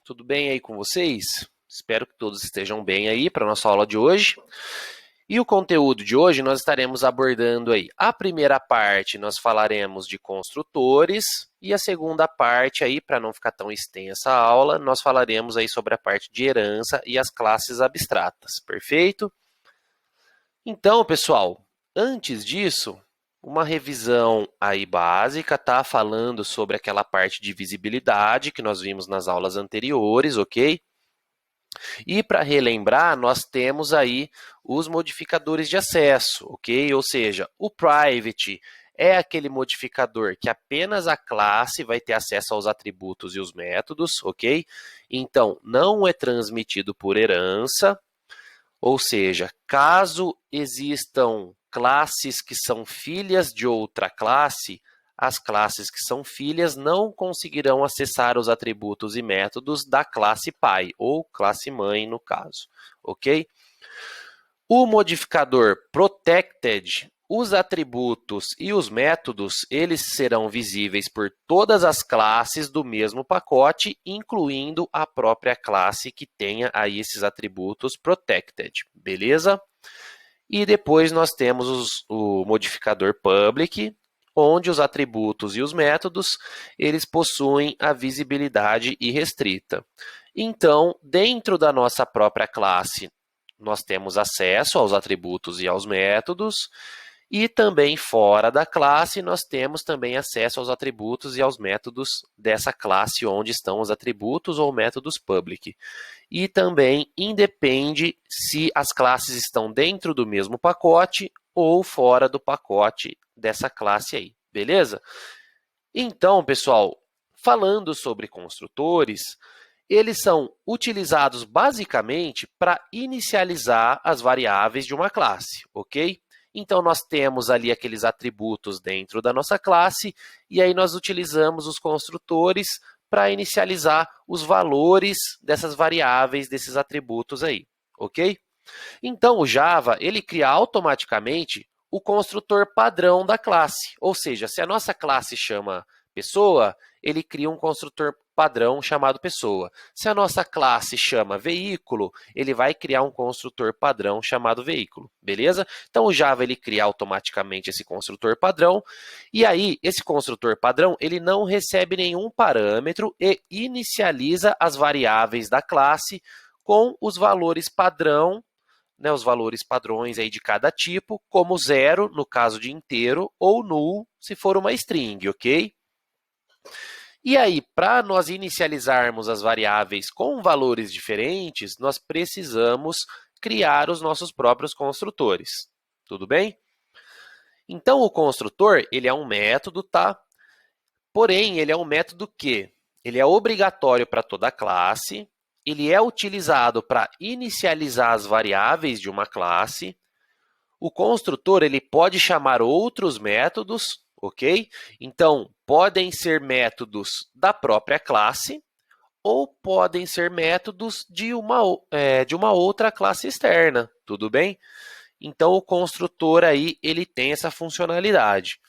Tudo bem aí com vocês? Espero que todos estejam bem aí para a nossa aula de hoje. E o conteúdo de hoje nós estaremos abordando aí. A primeira parte nós falaremos de construtores e a segunda parte aí, para não ficar tão extensa a aula, nós falaremos aí sobre a parte de herança e as classes abstratas, perfeito? Então, pessoal, antes disso, uma revisão aí básica, tá? Falando sobre aquela parte de visibilidade que nós vimos nas aulas anteriores, ok? E para relembrar, nós temos aí os modificadores de acesso, ok? Ou seja, o private é aquele modificador que apenas a classe vai ter acesso aos atributos e os métodos, ok? Então, não é transmitido por herança, ou seja, caso existam classes que são filhas de outra classe, as classes que são filhas não conseguirão acessar os atributos e métodos da classe pai, ou classe mãe, no caso, ok? O modificador protected, os atributos e os métodos, eles serão visíveis por todas as classes do mesmo pacote, incluindo a própria classe que tenha aí esses atributos protected, beleza? E depois nós temos o modificador public, onde os atributos e os métodos, eles possuem a visibilidade irrestrita. Então, dentro da nossa própria classe, nós temos acesso aos atributos e aos métodos, e também fora da classe, nós temos também acesso aos atributos e aos métodos dessa classe onde estão os atributos ou métodos public. E também independe se as classes estão dentro do mesmo pacote ou fora do pacote dessa classe aí, beleza? Então, pessoal, falando sobre construtores, eles são utilizados basicamente para inicializar as variáveis de uma classe, ok? Então, nós temos ali aqueles atributos dentro da nossa classe, e aí nós utilizamos os construtores para inicializar os valores dessas variáveis, desses atributos aí, ok? Então, o Java, ele cria automaticamente o construtor padrão da classe, ou seja, se a nossa classe chama pessoa, ele cria um construtor padrão chamado pessoa. Se a nossa classe chama veículo, ele vai criar um construtor padrão chamado veículo, beleza? Então, o Java, ele cria automaticamente esse construtor padrão, e aí, esse construtor padrão, ele não recebe nenhum parâmetro e inicializa as variáveis da classe com os valores padrão, né, os valores padrões aí de cada tipo, como 0 no caso de inteiro, ou null se for uma string, ok? E aí, para nós inicializarmos as variáveis com valores diferentes, nós precisamos criar os nossos próprios construtores. Tudo bem? Então, o construtor, ele é um método, tá? Porém, ele é um método que ele é obrigatório para toda classe, ele é utilizado para inicializar as variáveis de uma classe. O construtor, ele pode chamar outros métodos, ok? Então, podem ser métodos da própria classe ou podem ser métodos de uma outra classe externa, tudo bem? Então, o construtor aí, ele tem essa funcionalidade.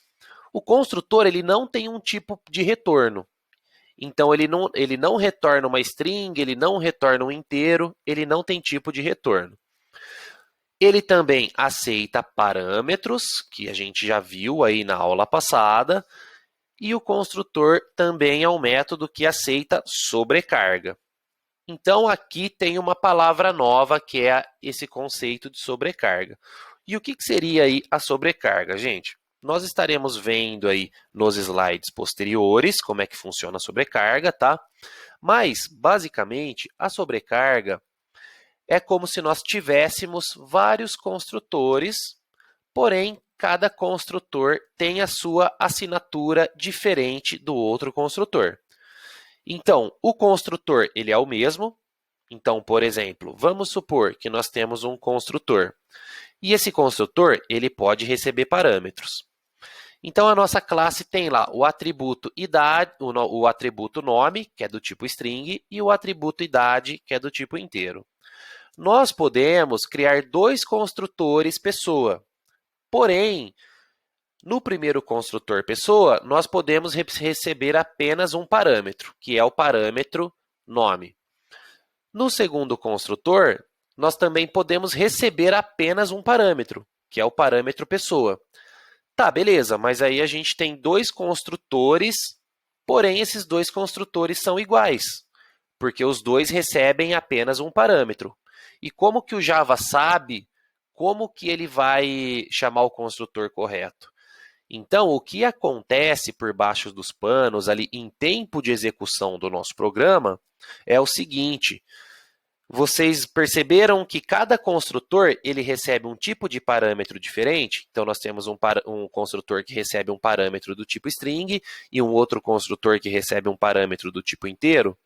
O construtor, ele não tem um tipo de retorno. Então, ele não retorna uma string, ele não retorna um inteiro, ele não tem tipo de retorno. Ele também aceita parâmetros, que a gente já viu aí na aula passada, e o construtor também é um método que aceita sobrecarga. Então, aqui tem uma palavra nova, que é esse conceito de sobrecarga. E o que seria aí a sobrecarga, gente? Nós estaremos vendo aí nos slides posteriores como é que funciona a sobrecarga, tá? Mas, basicamente, a sobrecarga é como se nós tivéssemos vários construtores, porém, cada construtor tem a sua assinatura diferente do outro construtor. Então, o construtor, ele é o mesmo. Então, por exemplo, vamos supor que nós temos um construtor. E esse construtor, ele pode receber parâmetros. Então, a nossa classe tem lá o atributo idade, o atributo nome, que é do tipo string, e o atributo idade, que é do tipo inteiro. Nós podemos criar dois construtores pessoa. Porém, no primeiro construtor pessoa, nós podemos receber apenas um parâmetro, que é o parâmetro nome. No segundo construtor, nós também podemos receber apenas um parâmetro, que é o parâmetro pessoa. Tá, beleza, mas aí a gente tem dois construtores, porém esses dois construtores são iguais, porque os dois recebem apenas um parâmetro. E como que o Java sabe como que ele vai chamar o construtor correto? Então, o que acontece por baixo dos panos ali em tempo de execução do nosso programa é o seguinte: vocês perceberam que cada construtor ele recebe um tipo de parâmetro diferente? Então, nós temos um construtor que recebe um parâmetro do tipo string e um outro construtor que recebe um parâmetro do tipo inteiro.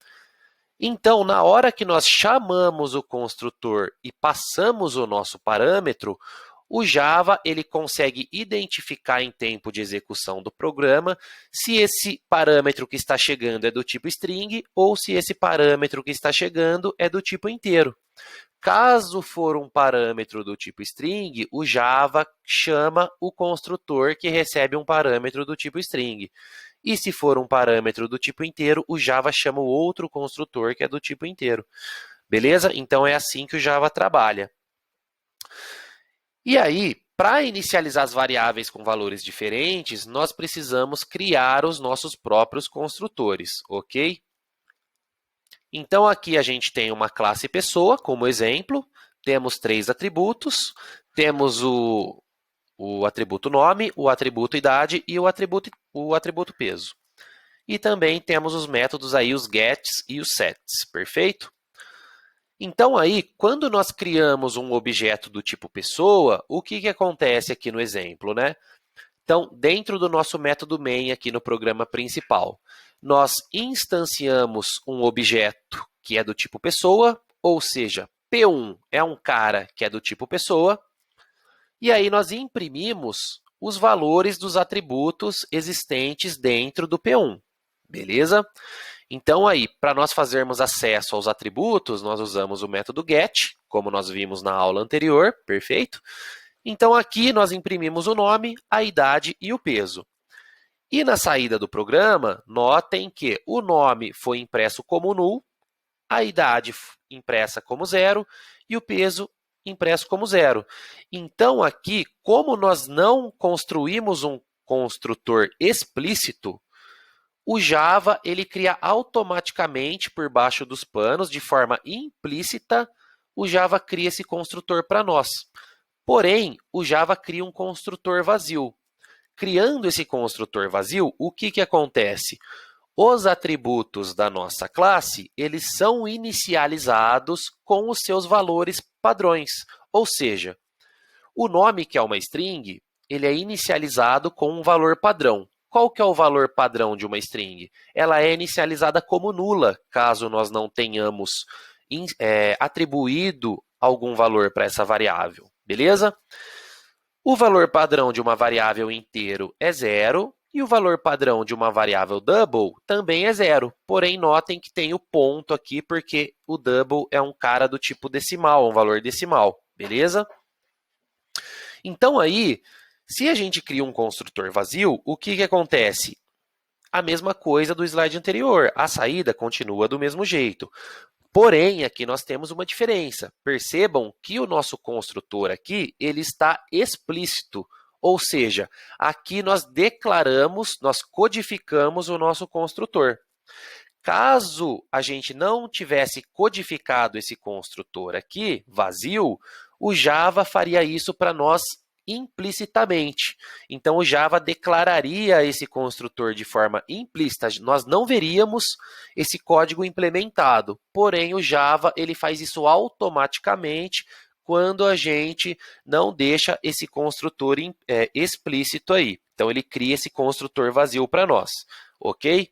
Então, na hora que nós chamamos o construtor e passamos o nosso parâmetro, o Java ele consegue identificar em tempo de execução do programa se esse parâmetro que está chegando é do tipo string ou se esse parâmetro que está chegando é do tipo inteiro. Caso for um parâmetro do tipo string, o Java chama o construtor que recebe um parâmetro do tipo string. E se for um parâmetro do tipo inteiro, o Java chama o outro construtor que é do tipo inteiro. Beleza? Então é assim que o Java trabalha. E aí, para inicializar as variáveis com valores diferentes, nós precisamos criar os nossos próprios construtores, ok? Então, aqui a gente tem uma classe pessoa, como exemplo, temos 3 atributos, temos o atributo nome, o atributo idade e o atributo peso. E também temos os métodos aí, os gets e os sets, perfeito? Então aí, quando nós criamos um objeto do tipo pessoa, o que acontece aqui no exemplo, né? Então, dentro do nosso método main aqui no programa principal, nós instanciamos um objeto que é do tipo pessoa, ou seja, P1 é um cara que é do tipo pessoa, e aí nós imprimimos os valores dos atributos existentes dentro do P1, beleza? Então aí, para nós fazermos acesso aos atributos, nós usamos o método get, como nós vimos na aula anterior, perfeito? Então aqui nós imprimimos o nome, a idade e o peso. E na saída do programa, notem que o nome foi impresso como null, a idade impressa como 0 e o peso impresso como 0. Então aqui, como nós não construímos um construtor explícito, o Java ele cria automaticamente por baixo dos panos, de forma implícita, o Java cria esse construtor para nós. Porém, o Java cria um construtor vazio. Criando esse construtor vazio, o que acontece? Os atributos da nossa classe, eles são inicializados com os seus valores padrões. Ou seja, o nome, que é uma string, ele é inicializado com um valor padrão. Qual que é o valor padrão de uma string? Ela é inicializada como nula, caso nós não tenhamos atribuído algum valor para essa variável, beleza? O valor padrão de uma variável inteiro é 0 e o valor padrão de uma variável double também é 0. Porém, notem que tem o ponto aqui porque o double é um cara do tipo decimal, um valor decimal, beleza? Então aí, se a gente cria um construtor vazio, o que acontece? A mesma coisa do slide anterior, a saída continua do mesmo jeito. Porém, aqui nós temos uma diferença. Percebam que o nosso construtor aqui, ele está explícito. Ou seja, aqui nós declaramos, nós codificamos o nosso construtor. Caso a gente não tivesse codificado esse construtor aqui, vazio, o Java faria isso para nós implicitamente. Então, o Java declararia esse construtor de forma implícita. Nós não veríamos esse código implementado. Porém, o Java ele faz isso automaticamente quando a gente não deixa esse construtor explícito aí. Então, ele cria esse construtor vazio para nós. Ok?